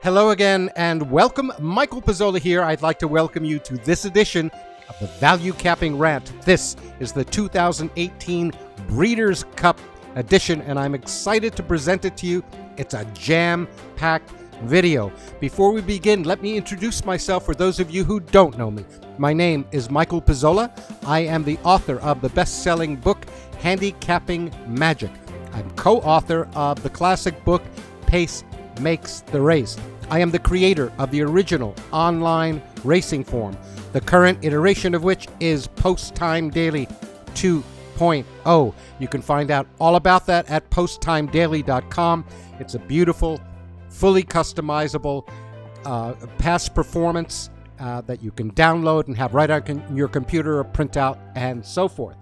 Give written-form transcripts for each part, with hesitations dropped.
Hello again and welcome. Michael Pizzolla here. I'd like to welcome you to this edition of the ValueCapping Rant. This is the 2018 Breeders' Cup edition and I'm excited to present it to you. It's a jam-packed video. Before we begin, let me introduce myself for those of you who don't know me. My name is Michael Pizzolla. I am the author of the best-selling book, Handicapping Magic. I'm co-author of the classic book, Pace Makes the Race. I am the creator of the original online racing form, the current iteration of which is Post Time Daily 2.0. You can find out all about that at posttimedaily.com. It's a beautiful, fully customizable past performance that you can download and have right on your computer or print out and so forth.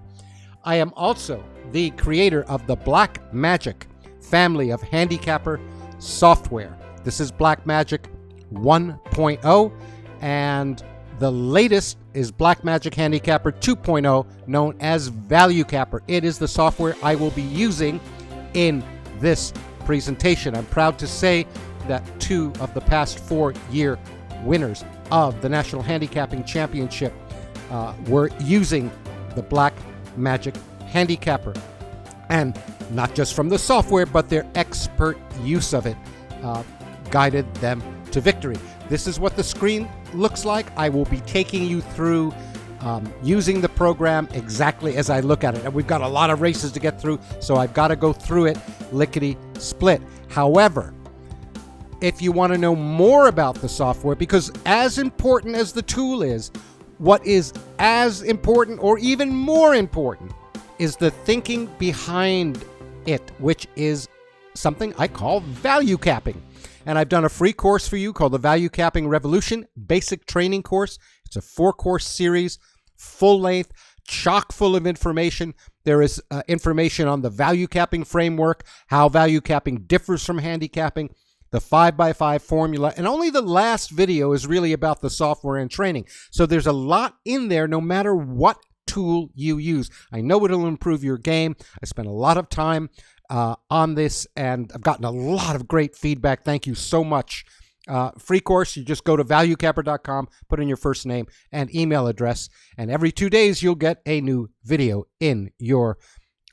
I am also the creator of the Black Magic family of handicapper software. This is Black Magic 1.0 and the latest is Black Magic Handicapper 2.0, known as ValueCapper. It is the software I will be using in this presentation. I'm proud to say that 2 of the past 4-year winners of the National Handicapping Championship were using the Black Magic Handicapper. And not just from the software, but their expert use of it guided them to victory. This is what the screen looks like. I will be taking you through using the program exactly as I look at it. And we've got a lot of races to get through, so I've got to go through it lickety-split. However, if you want to know more about the software, because as important as the tool is, what is as important or even more important is the thinking behind it, which is something I call value capping. And I've done a free course for you called the Value Capping Revolution Basic Training Course. It's a 4-course series, full length, chock full of information. There is information on the value capping framework, how value capping differs from handicapping, the 5x5 formula, and only the last video is really about the software and training. So there's a lot in there no matter what tool you use. I know it'll improve your game. I spent a lot of time on this and I've gotten a lot of great feedback. Thank you so much. Free course, you just go to valuecapper.com, put in your first name and email address, and every 2 days you'll get a new video in your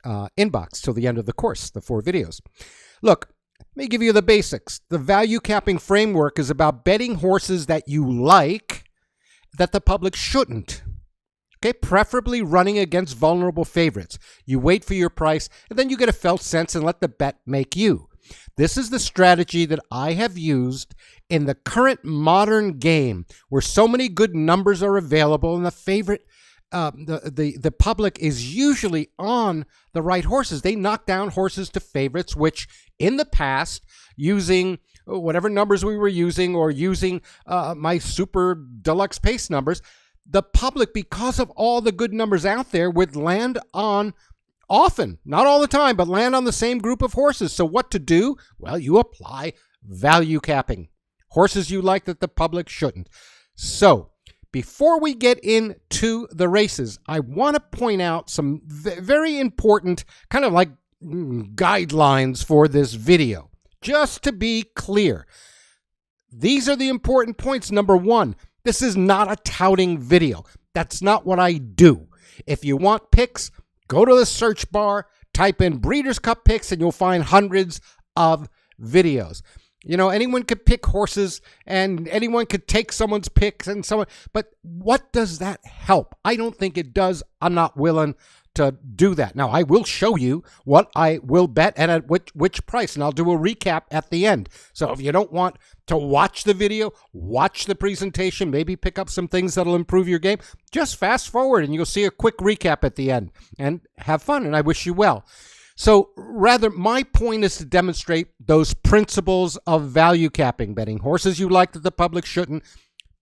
inbox till the end of the course, the 4 videos. Look, let me give you the basics. The value capping framework is about betting horses that you like that the public shouldn't. Okay, preferably running against vulnerable favorites. You wait for your price, and then you get a felt sense and let the bet make you. This is the strategy that I have used in the current modern game, where so many good numbers are available, and the favorite, the public is usually on the right horses. They knock down horses to favorites, which in the past, using whatever numbers we were using, or using my super deluxe pace numbers, the public, because of all the good numbers out there, would land on, often, not all the time, but land on the same group of horses. So what to do? Well, you apply value capping. Horses you like that the public shouldn't. So before we get into the races, I want to point out some very important kind of like guidelines for this video. Just to be clear, these are the important points. Number 1, this is not a touting video. That's not what I do. If you want picks, go to the search bar, type in Breeders' Cup picks, and you'll find hundreds of videos. You know, anyone could pick horses, and anyone could take someone's picks, and someone. But what does that help? I don't think it does. I'm not willing to do that. Now, I will show you what I will bet and at which price, and I'll do a recap at the end. So if you don't want to watch the video, watch the presentation, maybe pick up some things that'll improve your game, just fast forward and you'll see a quick recap at the end. And have fun, and I wish you well. So rather, my point is to demonstrate those principles of value capping, betting horses you like that the public shouldn't,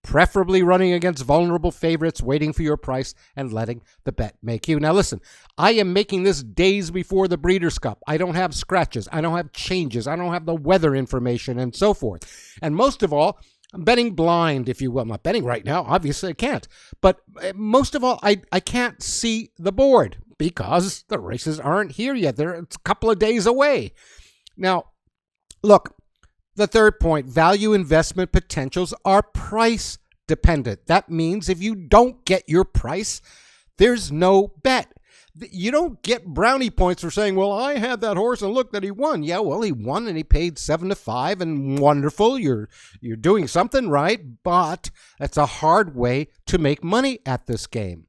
preferably running against vulnerable favorites, waiting for your price, and letting the bet make you. Now listen, I am making this days before the Breeders' Cup. I don't have scratches. I don't have changes. I don't have the weather information and so forth. And most of all, I'm betting blind, if you will. I'm not betting right now. Obviously, I can't. But most of all, I can't see the board because the races aren't here yet. It's a couple of days away. Now, look, The third point, value investment potentials are price dependent. That means if you don't get your price, there's no bet. You don't get brownie points for saying, well, I had that horse and look that he won. Yeah, well, he won and he paid 7-5 and wonderful. You're doing something right, but that's a hard way to make money at this game.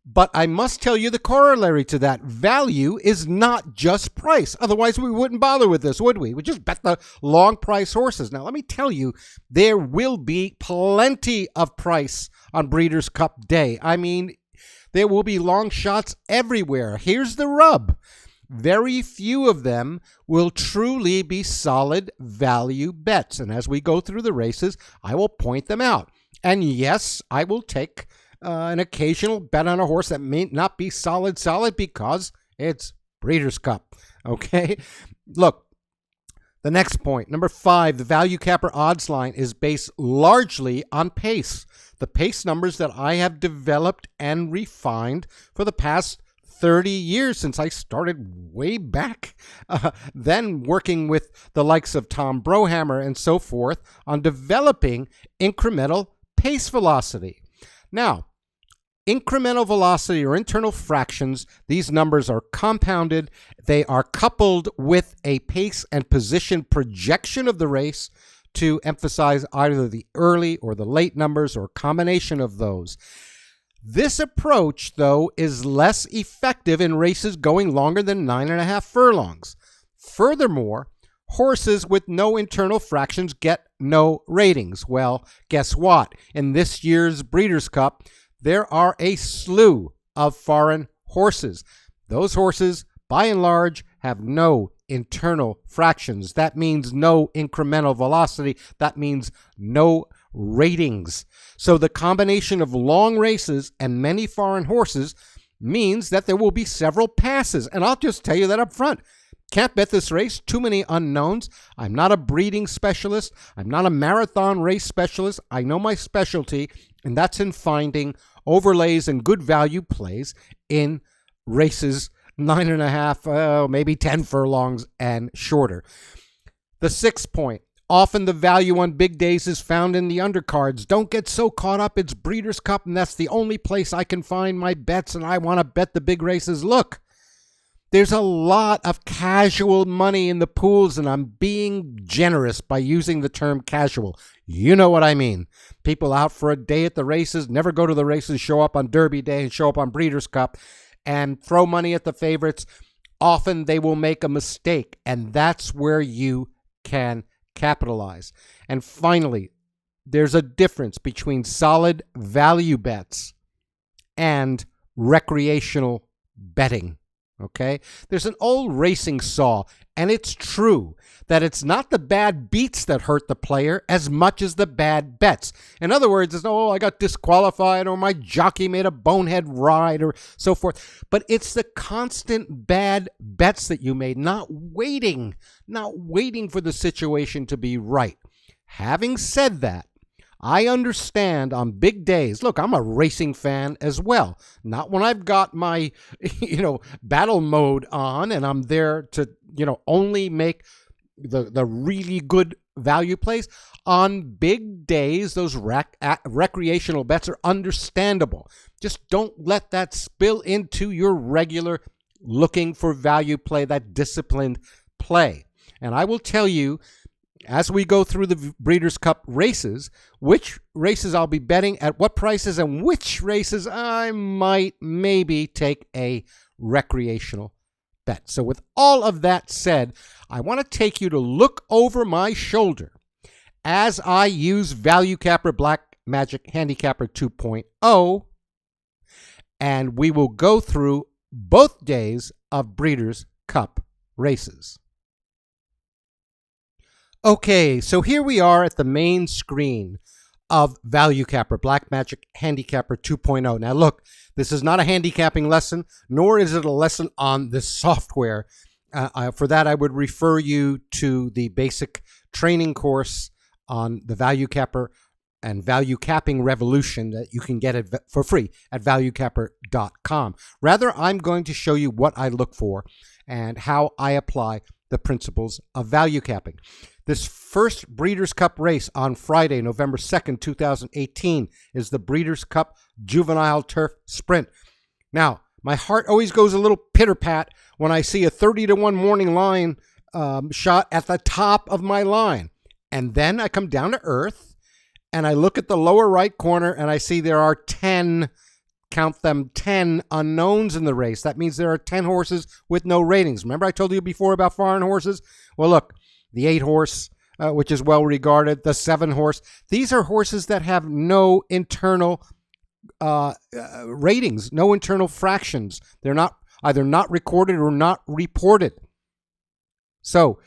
But I must tell you the corollary to that. Value is not just price. Otherwise, we wouldn't bother with this, would we? We'd just bet the long price horses. Now, let me tell you, there will be plenty of price on Breeders' Cup Day. I mean, there will be long shots everywhere. Here's the rub. Very few of them will truly be solid value bets. And as we go through the races, I will point them out. And yes, I will take an occasional bet on a horse that may not be solid because it's Breeders' Cup. Okay? Look, the next point, number 5, the value capper odds line is based largely on pace. The pace numbers that I have developed and refined for the past 30 years since I started way back, then working with the likes of Tom Brohammer and so forth on developing incremental pace velocity. Now, incremental velocity or internal fractions, these numbers are compounded. They are coupled with a pace and position projection of the race to emphasize either the early or the late numbers or combination of those. This approach, though, is less effective in races going longer than 9.5 furlongs. Furthermore, horses with no internal fractions get no ratings. Well, guess what? In this year's Breeders' Cup, there are a slew of foreign horses. Those horses, by and large, have no internal fractions. That means no incremental velocity. That means no ratings. So the combination of long races and many foreign horses means that there will be several passes. And I'll just tell you that up front. Can't bet this race. Too many unknowns. I'm not a breeding specialist. I'm not a marathon race specialist. I know my specialty, and that's in finding overlays and good value plays in races 9.5, maybe 10 furlongs and shorter. The sixth point, often the value on big days is found in the undercards. Don't get so caught up. It's Breeders' Cup, and that's the only place I can find my bets, and I want to bet the big races. Look, there's a lot of casual money in the pools, and I'm being generous by using the term casual. You know what I mean. People out for a day at the races, never go to the races, show up on Derby Day and show up on Breeders' Cup and throw money at the favorites. Often they will make a mistake, and that's where you can capitalize. And finally, there's a difference between solid value bets and recreational betting. Okay? There's an old racing saw, and it's true that it's not the bad beats that hurt the player as much as the bad bets. In other words, it's, oh, I got disqualified, or my jockey made a bonehead ride, or so forth. But it's the constant bad bets that you made, not waiting for the situation to be right. Having said that, I understand on big days. Look, I'm a racing fan as well. Not when I've got my, battle mode on and I'm there to, only make the really good value plays. On big days, those recreational bets are understandable. Just don't let that spill into your regular looking for value play, that disciplined play. And I will tell you, as we go through the Breeders' Cup races, which races I'll be betting at what prices and which races I might maybe take a recreational bet. So with all of that said, I want to take you to look over my shoulder as I use Value Capper Black Magic Handicapper 2.0, and we will go through both days of Breeders' Cup races. Okay, so here we are at the main screen of Value Capper Black Magic Handicapper 2.0. Now look, this is not a handicapping lesson, nor is it a lesson on this software. For that, I would refer you to the basic training course on the Value Capper and Value Capping Revolution that you can get for free at ValueCapper.com. Rather, I'm going to show you what I look for and how I apply the principles of value capping. This first Breeders' Cup race on Friday, November 2nd, 2018, is the Breeders' Cup Juvenile Turf Sprint. Now, my heart always goes a little pitter-pat when I see a 30-1 morning line shot at the top of my line. And then I come down to earth, and I look at the lower right corner, and I see there are 10, count them, 10 unknowns in the race. That means there are 10 horses with no ratings. Remember I told you before about foreign horses? Well, look, the 8 horse, which is well regarded, the 7 horse. These are horses that have no internal ratings, no internal fractions. They're not either not recorded or not reported. So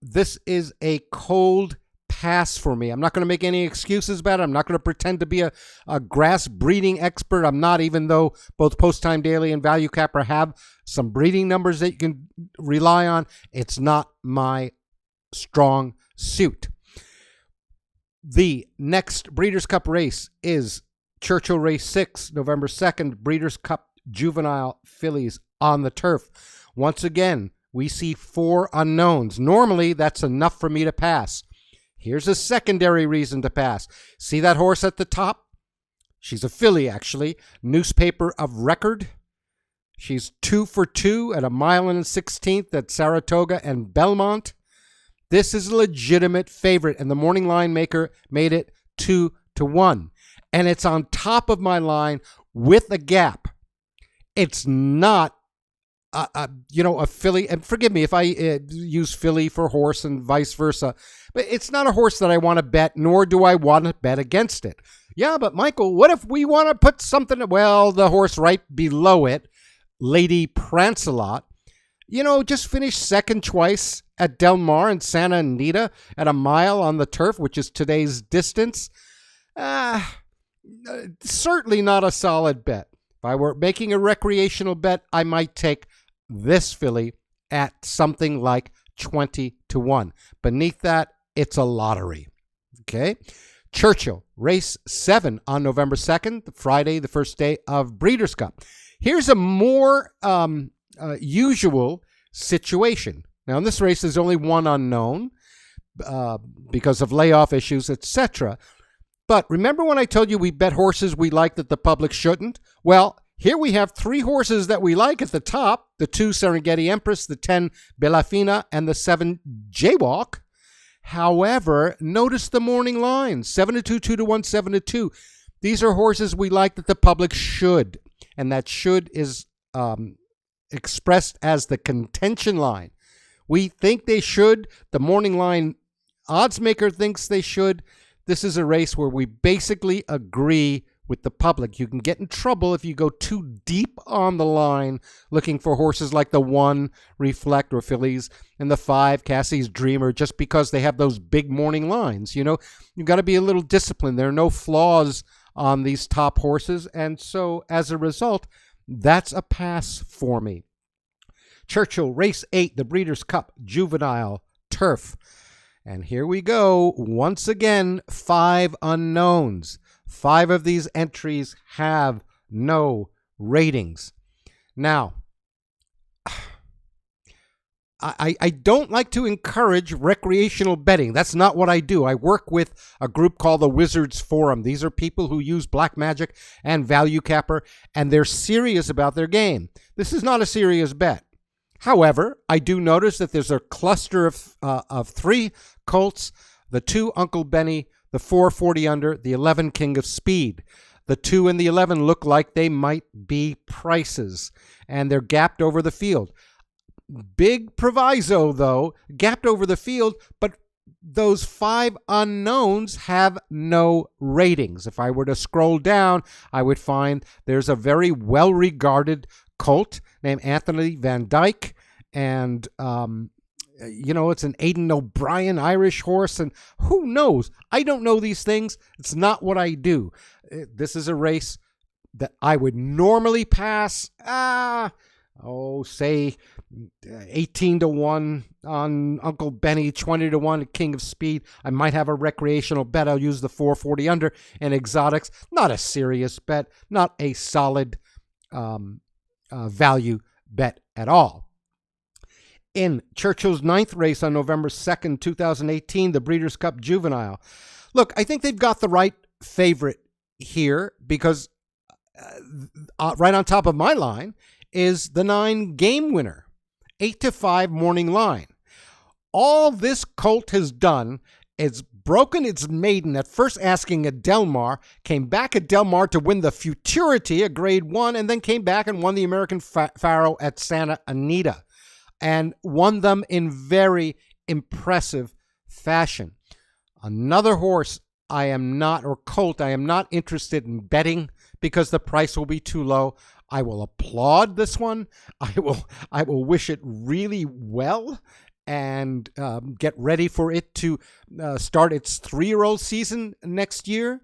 this is a cold pass for me. I'm not going to make any excuses about it. I'm not going to pretend to be a grass breeding expert. I'm not, even though both Post Time Daily and Value Capper have some breeding numbers that you can rely on. It's not my strong suit. The next Breeders' Cup race is Churchill Race 6, November 2nd, Breeders' Cup Juvenile Fillies on the turf. Once again, we see 4 unknowns. Normally, that's enough for me to pass. Here's a secondary reason to pass. See that horse at the top? She's a filly, actually. Newspaper of record. She's 2 for 2 at 1 1/16 at Saratoga and Belmont. This is a legitimate favorite, and the morning line maker made it 2-1. And it's on top of my line with a gap. It's not a filly, and forgive me if I use filly for horse and vice versa, but it's not a horse that I want to bet, nor do I want to bet against it. Yeah, but Michael, what if we want to put something, well, the horse right below it, Lady Prancelot, just finished second twice at Del Mar and Santa Anita at 1 mile on the turf, which is today's distance. Certainly not a solid bet. If I were making a recreational bet, I might take this filly at something like 20-1. Beneath that, it's a lottery. Okay. Churchill, race 7 on November 2nd, Friday, the first day of Breeders' Cup. Here's a more usual situation. Now, in this race, there's only 1 unknown because of layoff issues, etc. But remember when I told you we bet horses we like that the public shouldn't? Well, here we have 3 horses that we like at the top, the 2 Serengeti Empress, the 10 Belafina, and the 7 Jaywalk. However, notice the morning lines, 7-2, 2-1, 7-2. These are horses we like that the public should, and that should is expressed as the contention line. We think they should. The morning line odds maker thinks they should. This is a race where we basically agree with the public. You can get in trouble if you go too deep on the line looking for horses like the 1 Reflect or Fillies and the 5 Cassie's Dreamer just because they have those big morning lines. You've got to be a little disciplined. There are no flaws on these top horses, and so as a result, that's a pass for me. Churchill, race 8, the Breeders' Cup Juvenile Turf. And here we go. Once again, 5 unknowns. 5 of these entries have no ratings. Now, I don't like to encourage recreational betting. That's not what I do. I work with a group called the Wizards Forum. These are people who use black magic and value capper, and they're serious about their game. This is not a serious bet. However, I do notice that there's a cluster of 3 colts, the 2 Uncle Benny, the 4 40 under, the 11 King of Speed. The 2 and the 11 look like they might be prices, and they're gapped over the field. Big proviso, though, gapped over the field, but those 5 unknowns have no ratings. If I were to scroll down, I would find there's a very well-regarded colt named Anthony Van Dyke, and it's an Aidan O'Brien Irish horse, and who knows? I don't know these things. It's not what I do. This is a race that I would normally pass. Say 18-1 on Uncle Benny, 20-1 at King of Speed. I might have a recreational bet. I'll use the 4 40 under and exotics. Not a serious bet. Not a solid value bet at all. In Churchill's 9th race on November 2nd, 2018, the Breeders' Cup Juvenile. Look, I think they've got the right favorite here because right on top of my line is the 9 Game Winner, 8-5 morning line. All this colt has done is broken its maiden at first asking at Del Mar, came back at Del Mar to win the Futurity, a grade 1, and then came back and won the American Pharaoh at Santa Anita, and won them in very impressive fashion. Another horse I am not interested in betting because the price will be too low. I will applaud this one. I will wish it really well and get ready for it to start its 3-year-old season next year.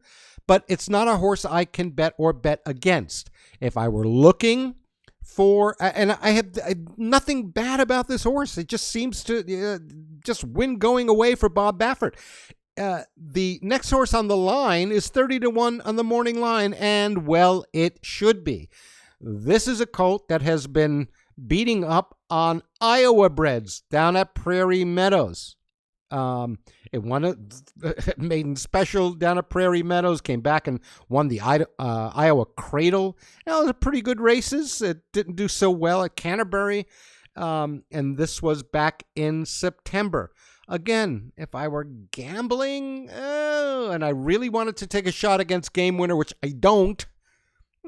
But it's not a horse I can bet or bet against. If I were looking for, and I have nothing bad about this horse. It just seems to just win going away for Bob Baffert. The next horse on the line is 30-1 on the morning line, and well, it should be. This is a colt that has been beating up on Iowa breds down at Prairie Meadows. It won a maiden special down at Prairie Meadows, came back and won the Iowa Cradle. It was pretty good races. It didn't do so well at Canterbury, and this was back in September. Again, if I were gambling and I really wanted to take a shot against Game Winner, which I don't,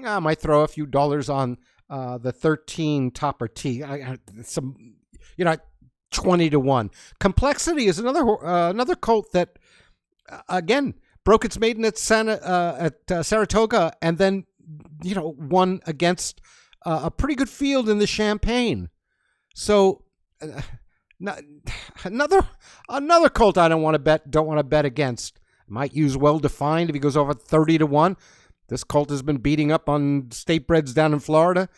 I might throw a few dollars on the 13 Topper T. Some, 20-1. Complexity is another colt that, again, broke its maiden at Saratoga and then, won against a pretty good field in the Champagne. So another colt I don't want to bet against. Might use Well Defined if he goes over 30-1. This colt has been beating up on state breds down in Florida.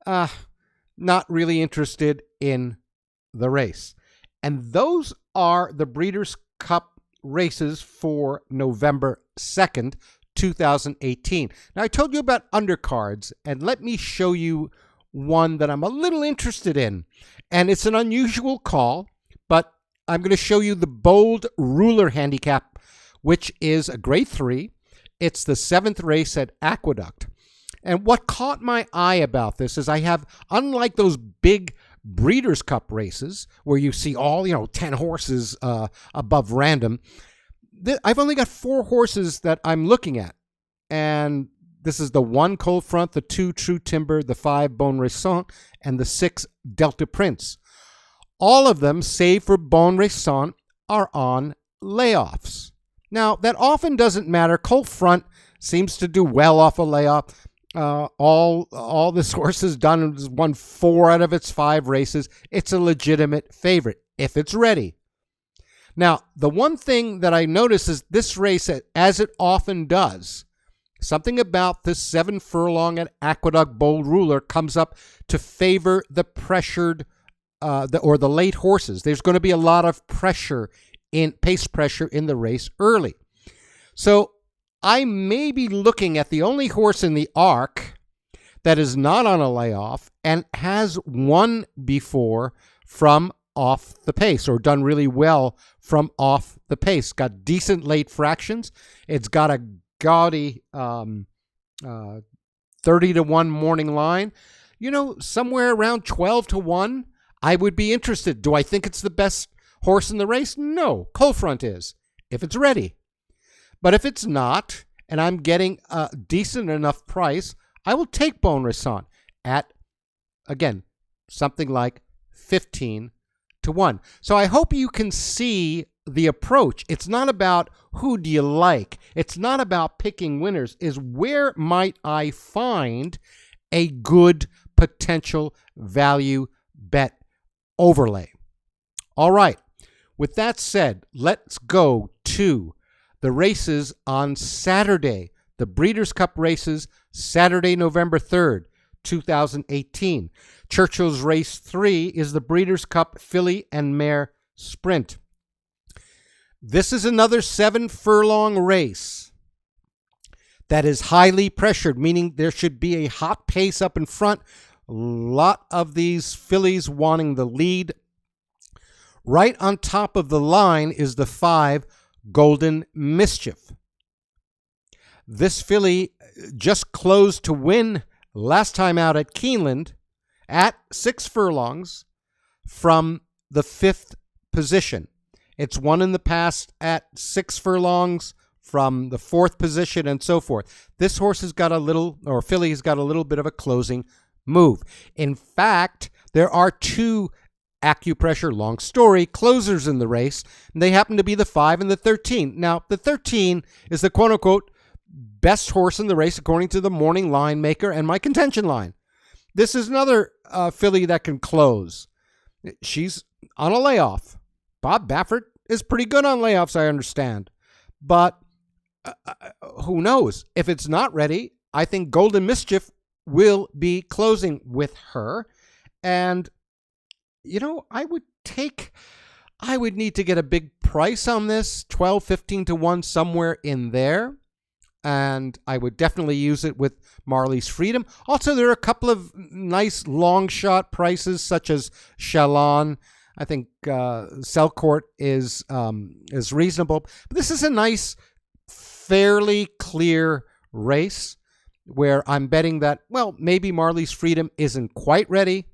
Not really interested in the race. And those are the Breeders' Cup races for November 2nd, 2018. Now, I told you about undercards, and let me show you one that I'm a little interested in. And it's an unusual call, but I'm going to show you the Bold Ruler Handicap, which is a grade 3. It's the 7th race at Aqueduct. And what caught my eye about this is I have, unlike those big Breeders' Cup races where you see all, 10 horses above random, I've only got 4 horses that I'm looking at. And this is the 1 Cold Front, the 2 True Timber, the 5 Bon Ressent, and the 6 Delta Prince. All of them, save for Bon Ressent, are on layoffs. Now, that often doesn't matter. Cold Front seems to do well off a layoff. All this horse has done is won 4 out of its 5 races. It's a legitimate favorite if it's ready. Now, the one thing that I notice is this race, as it often does, something about this 7 furlong at Aqueduct Bold Ruler comes up to favor the pressured or the late horses. There's going to be a lot of pace pressure in the race early. So I may be looking at the only horse in the arc that is not on a layoff and has won before from off the pace, or done really well from off the pace. Got decent late fractions. It's got a gaudy 30-1 morning line. Somewhere around 12-1, I would be interested. Do I think it's the best horse in the race? No. Cold Front is, if it's ready. But if it's not, and I'm getting a decent enough price, I will take Bon Ressent at, again, something like 15-1. So I hope you can see the approach. It's not about who do you like. It's not about picking winners. Is where might I find a good potential value bet overlay? All right. With that said, let's go to the races on Saturday, the Breeders' Cup races, Saturday, November 3rd, 2018. Churchill's race 3 is the Breeders' Cup Filly and Mare Sprint. This is another 7 furlong race that is highly pressured, meaning there should be a hot pace up in front. A lot of these fillies wanting the lead. Right on top of the line is the 5, Golden Mischief. This filly just closed to win last time out at Keeneland at 6 furlongs from the 5th position. It's won in the past at 6 furlongs from the 4th position and so forth. This horse has got a little, or filly has got a little bit of a closing move. In fact, there are 2 acupressure, long story, closers in the race, and they happen to be the 5 and the 13. Now, the 13 is the quote-unquote best horse in the race according to the morning line maker and my contention line. This is another filly that can close. She's on a layoff. Bob Baffert is pretty good on layoffs, I understand. But who knows? If it's not ready, I think Golden Mischief will be closing with her. And, you know, I would need to get a big price on this, 12, 15 to 1, somewhere in there. And I would definitely use it with Marley's Freedom. Also, there are a couple of nice long shot prices, such as Chalon. I think Selcourt is reasonable. But this is a nice, fairly clear race where I'm betting that, well, maybe Marley's Freedom isn't quite ready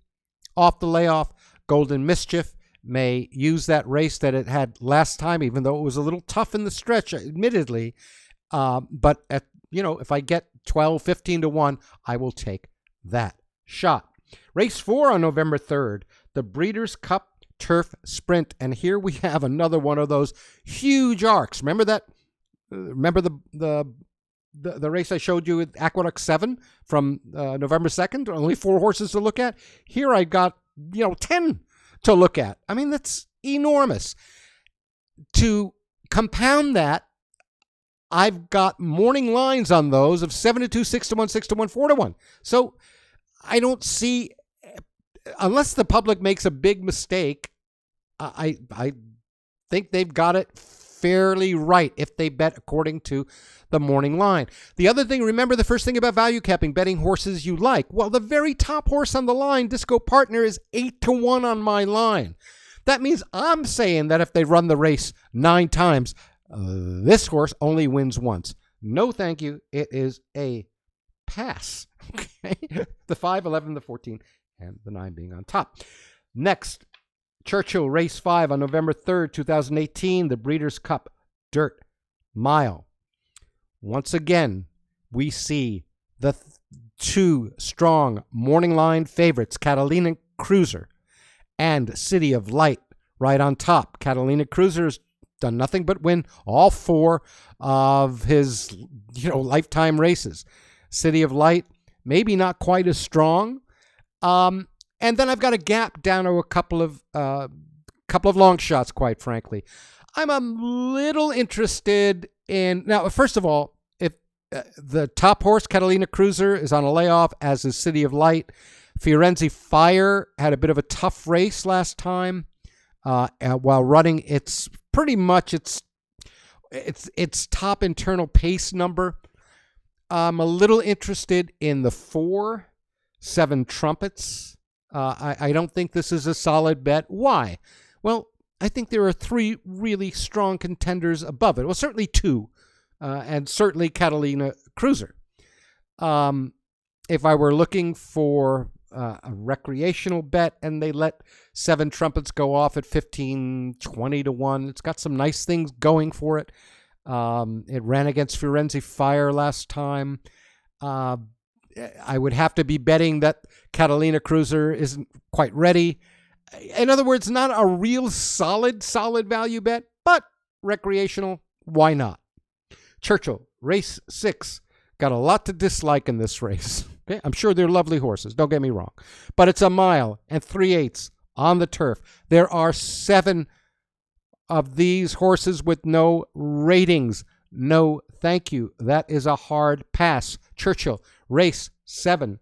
off the layoff. Golden Mischief may use that race that it had last time, even though it was a little tough in the stretch, admittedly. But if I get 12, 15 to 1, I will take that shot. Race 4 on November 3rd, the Breeders' Cup Turf Sprint. And here we have another one of those huge arcs. Remember that? Remember the race I showed you at Aqueduct 7 from November 2nd? Only 4 horses to look at. Here I got 10 to look at. I mean, that's enormous. To compound that, I've got morning lines on those of 7 to 2, 6 to 1, 6 to 1, 4 to 1. So I don't see, unless the public makes a big mistake, I think they've got it fairly right if they bet according to the morning line. The other thing, remember the first thing about value capping, betting horses you like. Well, the very top horse on the line, Disco Partner, is 8 to 1 on my line. That means I'm saying that if they run the race 9 times, this horse only wins once. No, thank you. It is a pass. Okay? The 5, 11, the 14, and the 9 being on top. Next, Churchill Race 5 on November 3rd, 2018, the Breeders' Cup Dirt Mile. Once again, we see the 2 strong morning line favorites, Catalina Cruiser and City of Light, right on top. Catalina Cruiser's done nothing but win all 4 of his lifetime races. City of Light, maybe not quite as strong. And then I've got a gap down to a couple of long shots, quite frankly. I'm a little interested in, now, first of all, if the top horse, Catalina Cruiser, is on a layoff, as is City of Light. Fiorenzi Fire had a bit of a tough race last time. While running its pretty much its top internal pace number. I'm a little interested in the 4, 7 Trumpets. I don't think this is a solid bet. Why? Well, I think there are 3 really strong contenders above it. Well, certainly 2, and certainly Catalina Cruiser. If I were looking for a recreational bet and they let 7 Trumpets go off at 15, 20 to 1. It's got some nice things going for it. It ran against Fiorenzi Fire last time. I would have to be betting that Catalina Cruiser isn't quite ready. In other words, not a real solid value bet, but recreational, why not? Churchill, race 6. Got a lot to dislike in this race. Okay? I'm sure they're lovely horses, don't get me wrong. But it's a mile and 3/8 on the turf. There are 7 of these horses with no ratings. No, thank you. That is a hard pass. Churchill, race 7.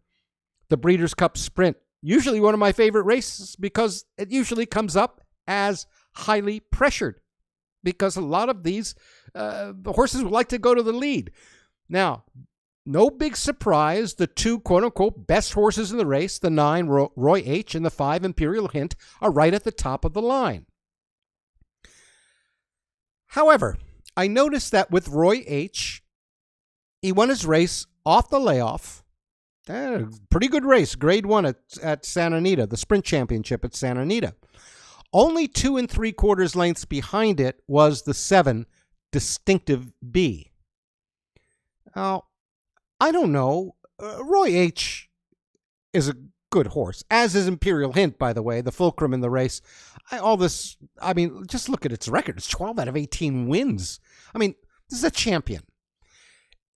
The Breeders' Cup Sprint. Usually one of my favorite races because it usually comes up as highly pressured because a lot of these the horses would like to go to the lead. Now, no big surprise, the 2 quote-unquote best horses in the race, the 9 Roy H and the 5 Imperial Hint, are right at the top of the line. However, I noticed that with Roy H., he won his race off the layoff. Pretty good race, grade 1 at Santa Anita, the sprint championship at Santa Anita. Only 2 3/4 lengths behind it was the 7 Distinctive B. Now, I don't know. Roy H. is a good horse, as is Imperial Hint, by the way, the fulcrum in the race. Just look at its record. It's 12 out of 18 wins. I mean, this is a champion.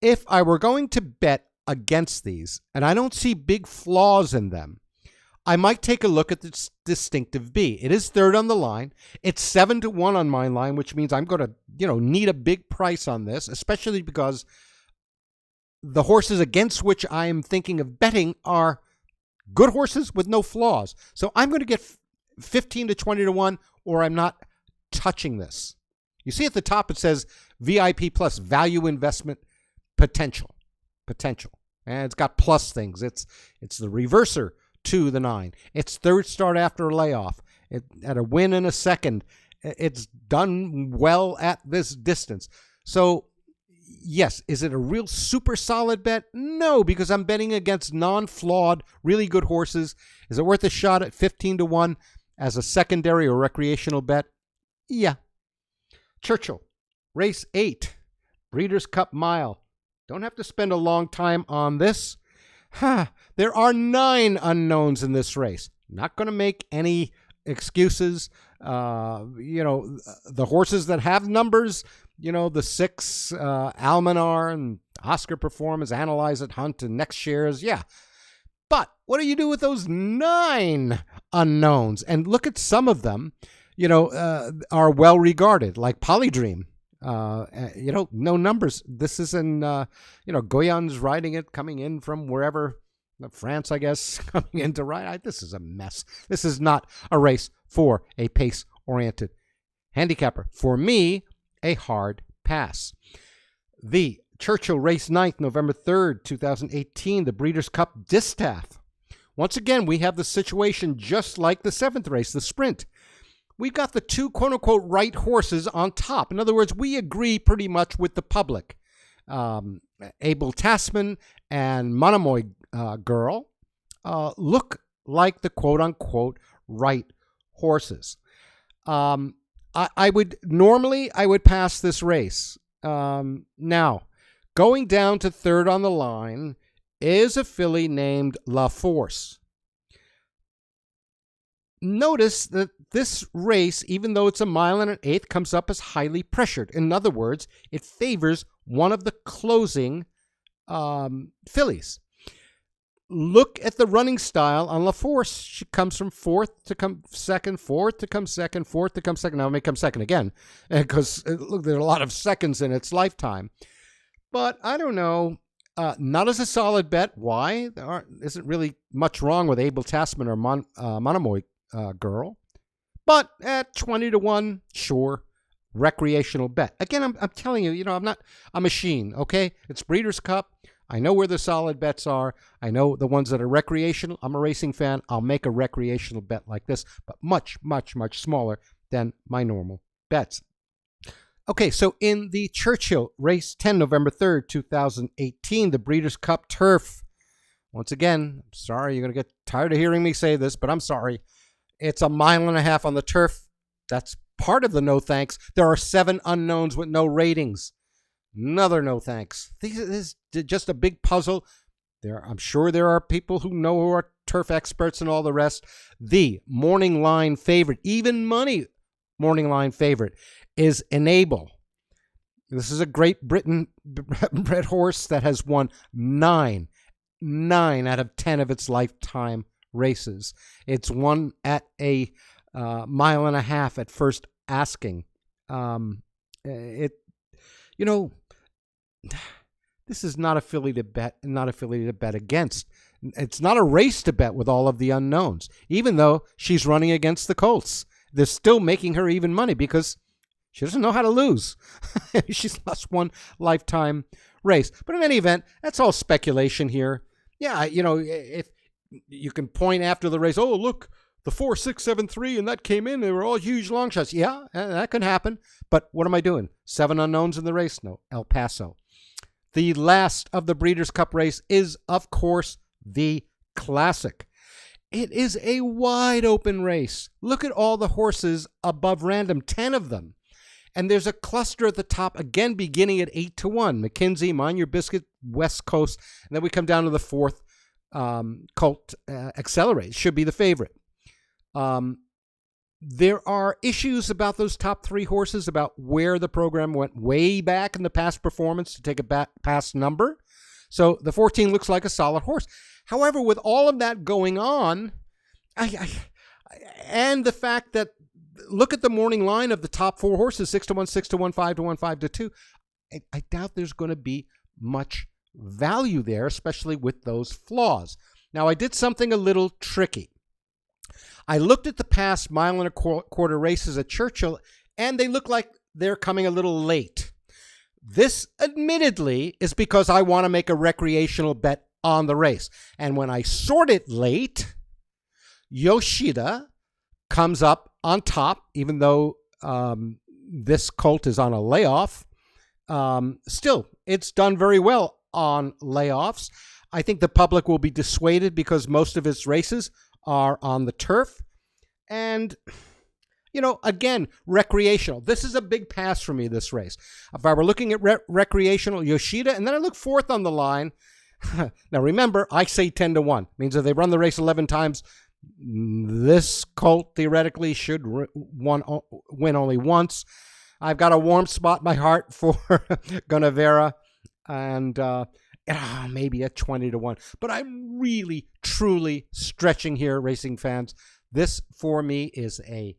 If I were going to bet against these, and I don't see big flaws in them, I might take a look at the Distinctive B. It is third on the line. It's 7-1 on my line, which means I'm going to, need a big price on this, especially because the horses against which I am thinking of betting are good horses with no flaws. So I'm going to get 15 to 20 to 1, or I'm not touching this. You see at the top it says VIP plus value investment potential. And it's got plus things. It's the reverser to the 9. It's third start after a layoff. At a win in a second. It's done well at this distance. So, yes, is it a real super solid bet? No, because I'm betting against non-flawed, really good horses. Is it worth a shot at 15 to 1 as a secondary or recreational bet? Yeah. Churchill, race 8, Breeders' Cup Mile. Don't have to spend a long time on this. There are 9 unknowns in this race. Not going to make any excuses. The horses that have numbers, the 6, Almanar and Oscar Performance, Analyze It, Hunt, and Next Shares, yeah. But what do you do with those 9 unknowns? And look at some of them, are well regarded, like Polydream. No numbers. This is in, Goyan's riding it, coming in from wherever, France, I guess, coming in to ride. This is a mess. This is not a race for a pace-oriented handicapper. For me, a hard pass. The Churchill race 9th, November 3rd, 2018, the Breeders' Cup Distaff. Once again, we have the situation just like the 7th race, the sprint. We've got the 2 quote-unquote right horses on top. In other words, we agree pretty much with the public. Abel Tasman and Monomoy Girl look like the quote-unquote right horses. I would pass this race. Now, going down to 3rd on the line is a filly named La Force. Notice that this race, even though it's a 1 1/8, comes up as highly pressured. In other words, it favors one of the closing fillies. Look at the running style on La Force. She comes from 4th to come 2nd, 4th to come 2nd, 4th to come 2nd. Now it may come 2nd again because look, there are a lot of seconds in its lifetime. But I don't know. Not as a solid bet. Why? There isn't really much wrong with Abel Tasman or Monomoy Girl. But at 20 to 1, sure. Recreational bet. Again, I'm telling you, I'm not a machine, okay? It's Breeders' Cup. I know where the solid bets are. I know the ones that are recreational. I'm a racing fan. I'll make a recreational bet like this, but much, much, much smaller than my normal bets. Okay, so in the Churchill race 10, November 3rd, 2018, the Breeders' Cup Turf. Once again, I'm sorry, you're going to get tired of hearing me say this, but I'm sorry. It's a 1.5 miles on the turf. That's part of the no thanks. There are 7 unknowns with no ratings. Another no thanks. This is just a big puzzle. I'm sure there are people who are turf experts and all the rest. The morning line favorite, even money morning line favorite, is Enable. This is a Great Britain bred horse that has won 9 out of 10 of its lifetime races. It's won at a 1.5 miles at first asking. This is not a filly to bet, not a filly to bet against. It's not a race to bet with all of the unknowns. Even though she's running against the Colts, they're still making her even money because she doesn't know how to lose. She's lost 1 lifetime race. But in any event, that's all speculation here. Yeah, if you can point after the race, oh, look, the 4, 6, 7, 3, and that came in. They were all huge long shots. Yeah, that could happen. But what am I doing? 7 unknowns in the race? No, El Paso. The last of the Breeders' Cup race is, of course, the Classic. It is a wide open race. Look at all the horses above random, 10 of them. And there's a cluster at the top, again, beginning at 8-1. McKinsey, Mind Your Biscuit, West Coast. And then we come down to the 4th, Colt Accelerate. Should be the favorite. There are issues about those top 3 horses, about where the program went way back in the past performance to take a past number. So the 14 looks like a solid horse. However, with all of that going on, and the fact that, look at the morning line of the top 4 horses, 6-1, 6-1, 5-1, 5-2. I doubt there's going to be much value there, especially with those flaws. Now, I did something a little tricky. I looked at the past 1.25 mile races at Churchill, and they look like they're coming a little late. This, admittedly, is because I want to make a recreational bet on the race. And when I sort it late, Yoshida comes up on top, even though this colt is on a layoff. Still, it's done very well on layoffs. I think the public will be dissuaded because most of its races are on the turf. And, you know, again, recreational. This is a big pass for me, this race. If I were looking at recreational, Yoshida, and then I look 4th on the line. Now, remember, I say 10-1. Means if they run the race 11 times, this colt theoretically should win only once. I've got a warm spot in my heart for Gunavera, and maybe a 20-1. But I'm really, truly stretching here, racing fans. This, for me, is a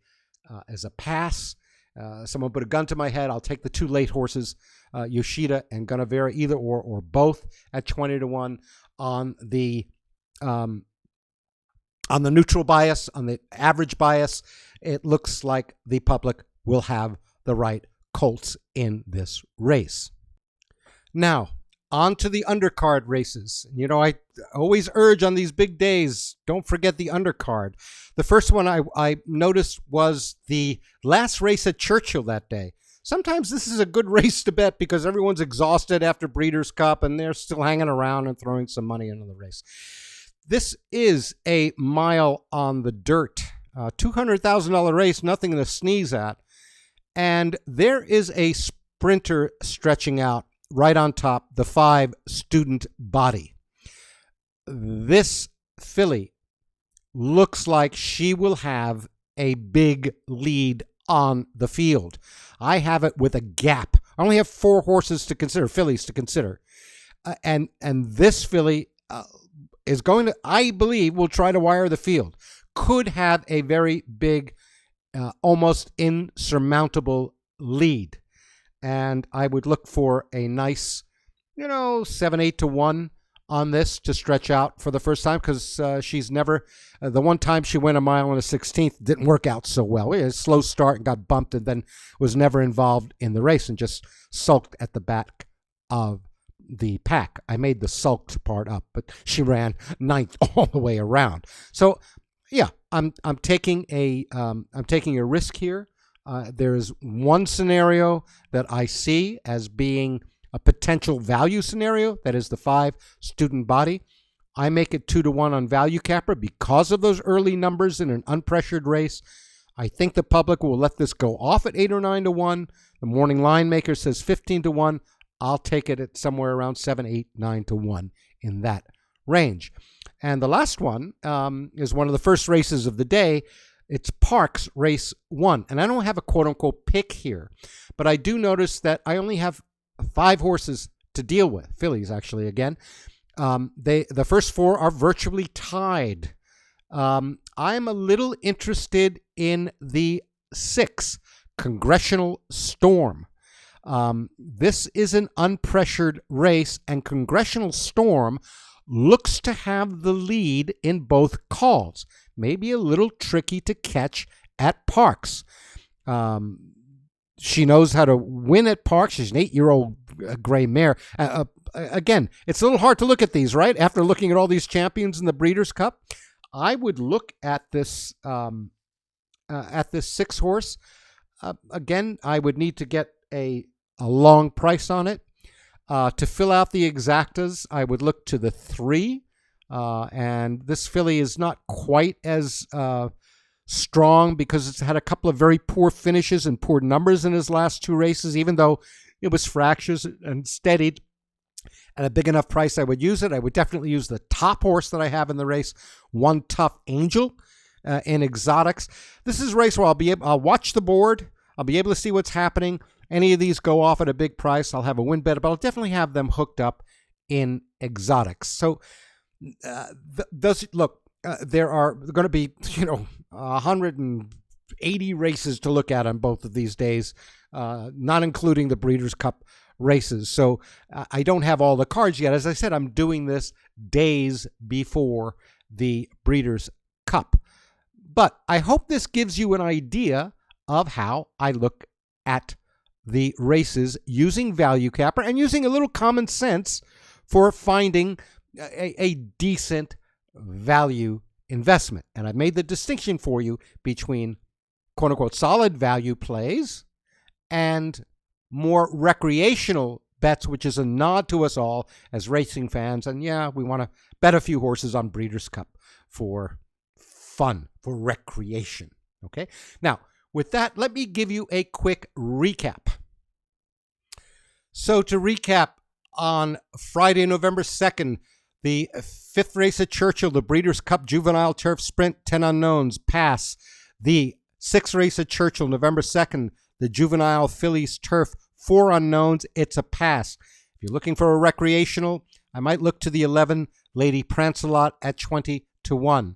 pass. Someone put a gun to my head. I'll take the 2 late horses, Yoshida and Gunavera, either or both at 20-1 on the neutral bias, on the average bias. It looks like the public will have the right colts in this race. Now, on to the undercard races. You know, I always urge on these big days, don't forget the undercard. The first one I noticed was the last race at Churchill that day. Sometimes this is a good race to bet because everyone's exhausted after Breeders' Cup and they're still hanging around and throwing some money into the race. This is a mile on the dirt, $200,000 race, nothing to sneeze at. And there is a sprinter stretching out right on top, the 5 Student Body. This filly looks like she will have a big lead on the field. I have it with a gap. I only have 4 horses to consider, fillies to consider. And this filly is going to, I believe, will try to wire the field. Could have a very big, almost insurmountable lead. And I would look for a nice, 7-8-1 on this to stretch out for the first time, because she's never, the one time she went a mile and a 16th didn't work out so well. We had a slow start and got bumped and then was never involved in the race and just sulked at the back of the pack. I made the sulked part up, but she ran 9th all the way around. So yeah, I'm taking a risk here. There is one scenario that I see as being a potential value scenario. That is the 5 Student Body. I make it 2-1 on ValueCapper because of those early numbers in an unpressured race. I think the public will let this go off at 8 or 9-1. The morning line maker says 15-1. I'll take it at somewhere around 7, 8, 9-1 in that range. And the last one is one of the first races of the day. It's Parks Race 1. And I don't have a quote-unquote pick here, but I do notice that I only have 5 horses to deal with. Fillies, actually, again. The first 4 are virtually tied. I'm a little interested in the 6, Congressional Storm. This is an unpressured race, and Congressional Storm looks to have the lead in both calls. Maybe a little tricky to catch at Parks. She knows how to win at Parks. She's an 8-year-old gray mare. Again, it's a little hard to look at these, right? After looking at all these champions in the Breeders' Cup, I would look at this 6-horse. Again, I would need to get a long price on it. To fill out the exactas, I would look to the 3. And this filly is not quite as strong because it's had a couple of very poor finishes and poor numbers in his last 2 races, even though it was fractious and steadied. At a big enough price, I would use it. I would definitely use the top horse that I have in the race, One Tough Angel, in exotics. This is a race where I'll watch the board. I'll be able to see what's happening. Any of these go off at a big price, I'll have a win bet, but I'll definitely have them hooked up in exotics. So there are going to be 180 races to look at on both of these days, not including the Breeders' Cup races. So I don't have all the cards yet. As I said, I'm doing this days before the Breeders' Cup. But I hope this gives you an idea of how I look at the races using ValueCapper and using a little common sense for finding a decent value investment. And I've made the distinction for you between quote-unquote solid value plays and more recreational bets, which is a nod to us all as racing fans. And yeah, we want to bet a few horses on Breeders' Cup for fun, for recreation. Okay? Now, with that, let me give you a quick recap. So to recap, on Friday, November 2nd, the 5th race at Churchill, the Breeders' Cup Juvenile Turf Sprint, 10 unknowns, pass. The 6th race at Churchill, November 2nd, the Juvenile Fillies Turf, 4 unknowns, it's a pass. If you're looking for a recreational, I might look to the 11 Lady Prancelot at 20-1.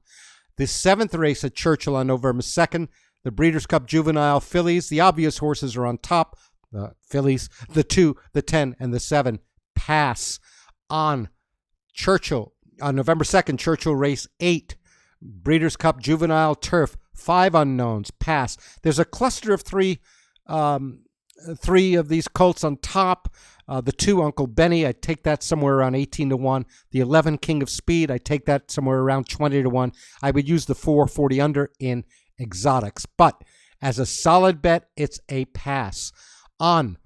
The 7th race at Churchill on November 2nd, the Breeders' Cup Juvenile Fillies. The obvious horses are on top. The Fillies, the 2, the 10, and the 7 pass. On Churchill, on November 2nd, Churchill race 8. Breeders' Cup Juvenile Turf, 5 unknowns, pass. There's a cluster of 3 of these colts on top. The 2, Uncle Benny, I take that somewhere around 18-1. The 11, King of Speed, I take that somewhere around 20-1. I would use the 4, 40 under in exotics. But as a solid bet, it's a pass. On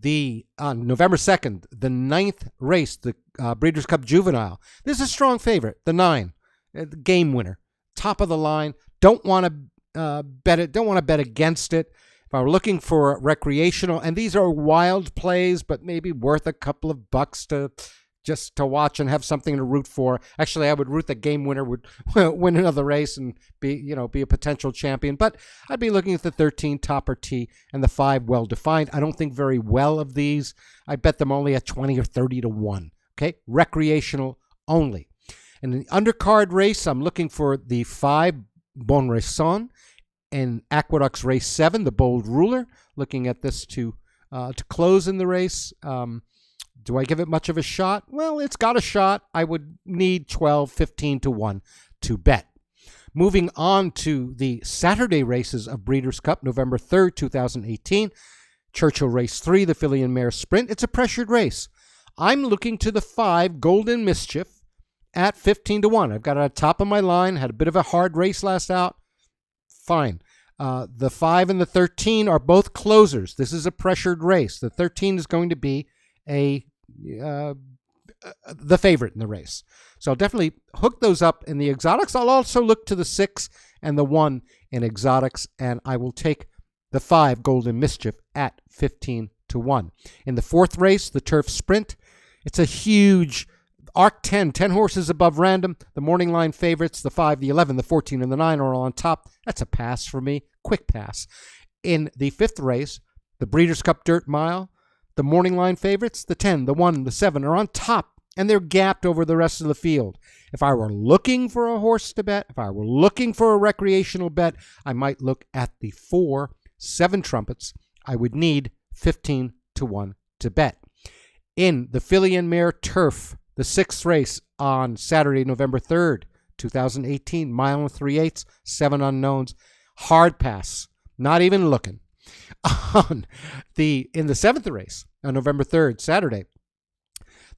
November 2nd, the 9th race, the Breeders' Cup Juvenile. This is a strong favorite, the 9, the game winner, top of the line. Don't want to bet it. Don't want to bet against it. If I were looking for recreational, and these are wild plays, but maybe worth a couple of bucks to just to watch and have something to root for. Actually, I would root the game winner would win another race and be a potential champion. But I'd be looking at the 13 Topper T and the 5 well defined. I don't think very well of these. I bet them only at 20 or 30-1. Okay, recreational only. In the undercard race, I'm looking for the 5 Bon Raison and Aqueduct's race 7, the Bold Ruler. Looking at this to close in the race. Do I give it much of a shot? Well, it's got a shot. I would need 12, 15-1 to bet. Moving on to the Saturday races of Breeders' Cup, November 3rd, 2018. Churchill race 3, the Filly and Mare Sprint. It's a pressured race. I'm looking to the 5, Golden Mischief, at 15-1. I've got it at the top of my line. Had a bit of a hard race last out. Fine. The 5 and the 13 are both closers. This is a pressured race. The 13 is going to be the favorite in the race. So I'll definitely hook those up in the exotics. I'll also look to the 6 and the 1 in exotics, and I will take the 5 Golden Mischief at 15-1. In the 4th race, the Turf Sprint, it's a huge Arc 10 horses above random. The morning line favorites, the 5, the 11, the 14, and the 9 are all on top. That's a pass for me. Quick pass. In the 5th race, the Breeders' Cup Dirt Mile, the morning line favorites, the 10, the 1, the 7 are on top, and they're gapped over the rest of the field. If I were looking for a horse to bet, if I were looking for a recreational bet, I might look at the 4, 7 Trumpets. I would need 15-1 to bet. In the Filly and Mare Turf, the 6th race on Saturday, November 3rd, 2018, mile and 3/8, 7 unknowns, hard pass, not even looking. In the 7th race on November 3rd, Saturday,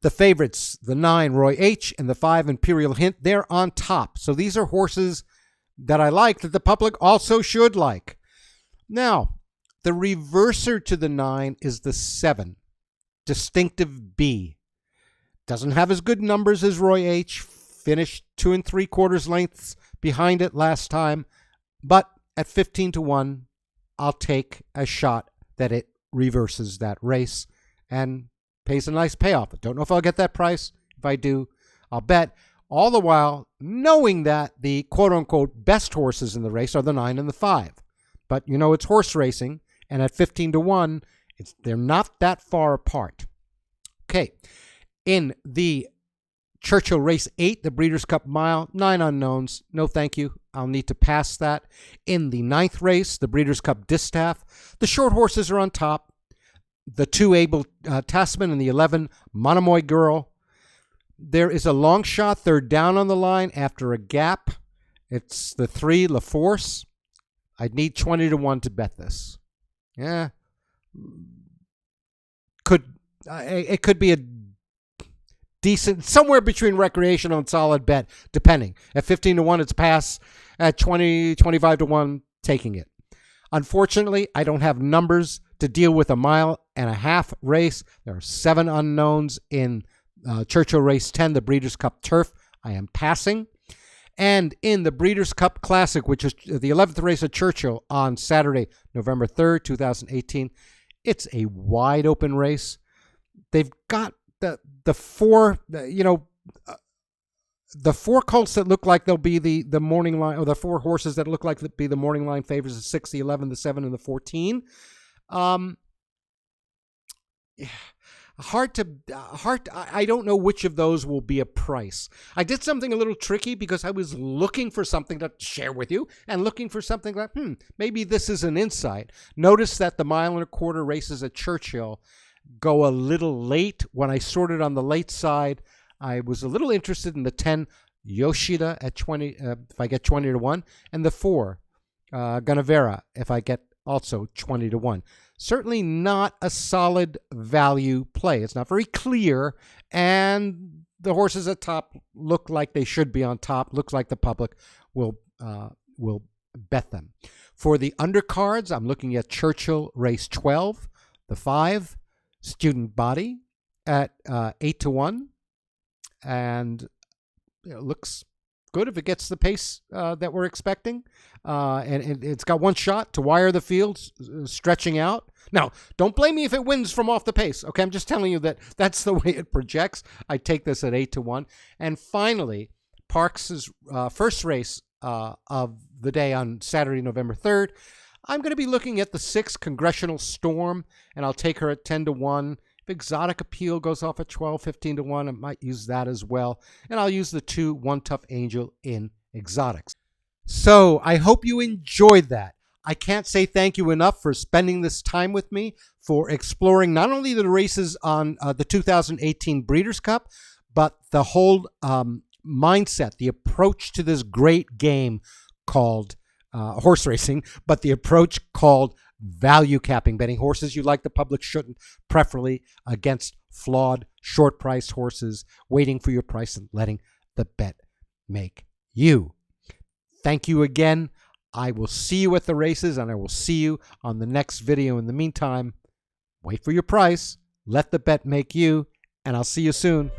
The favorites, the 9, Roy H., and the 5, Imperial Hint, they're on top. So these are horses that I like that the public also should like. Now, the reverser to the 9 is the 7, Distinctive B. Doesn't have as good numbers as Roy H., finished 2 3/4 lengths behind it last time, but at 15 to 1, I'll take a shot that it reverses that race and pays a nice payoff. I don't know if I'll get that price. If I do, I'll bet. All the while knowing that the quote-unquote best horses in the race are the 9 and the 5. But you know it's horse racing, and at 15 to 1, they're not that far apart. Okay, in the Churchill Race 8, the Breeders' Cup Mile, 9 unknowns. No thank you. I'll need to pass that. In the 9th race, the Breeders' Cup Distaff, the short horses are on top. The 2 Abel Tasman and the 11 Monomoy Girl. There is a long shot third down on the line after a gap. It's the 3 La Force. I'd need 20 to 1 to bet this. Yeah. It could be a decent, somewhere between recreational and solid bet, depending. At 15 to 1, it's pass. At 20, 25 to 1, taking it. Unfortunately, I don't have numbers to deal with a 1.5-mile race. There are 7 unknowns in Churchill Race 10, the Breeders' Cup Turf. I am passing. And in the Breeders' Cup Classic, which is the 11th race at Churchill on Saturday, November 3rd, 2018, it's a wide open race. They've got the 4, the 4 colts that look like they'll be the morning line, or the 4 horses that look like they'll be the morning line favors, the 6, the 11, the 7, and the 14. I don't know which of those will be a price. I did something a little tricky because I was looking for something to share with you and looking for something like, maybe this is an insight. Notice that the 1.25-mile races at Churchill go a little late. When I sorted on the late side, I was a little interested in the 10 Yoshida at 20, if I get 20 to 1, and the 4 Ganavera if I get also 20 to 1. Certainly not a solid value play. It's not very clear, and the horses at top look like they should be on top. Looks like the public will bet them. For the undercards, I'm looking at Churchill Race 12, the 5 Student Body at 8 to 1, and it looks good if it gets the pace that we're expecting. And it's got one shot to wire the field, stretching out. Now, don't blame me if it wins from off the pace. Okay, I'm just telling you that that's the way it projects. I take this at 8 to 1. And finally, Parks' first race of the day on Saturday, November 3rd. I'm going to be looking at the 6 Congressional Storm, and I'll take her at 10 to 1. If Exotic Appeal goes off at 12, 15 to 1, I might use that as well. And I'll use the 2 One Tough Angel in Exotics. So I hope you enjoyed that. I can't say thank you enough for spending this time with me, for exploring not only the races on the 2018 Breeders' Cup, but the whole mindset, the approach to this great game called horse racing, but the approach called value capping, betting horses you like the public shouldn't, preferably against flawed, short-priced horses, waiting for your price and letting the bet make you. Thank you again. I will see you at the races, and I will see you on the next video. In the meantime, wait for your price, let the bet make you, and I'll see you soon.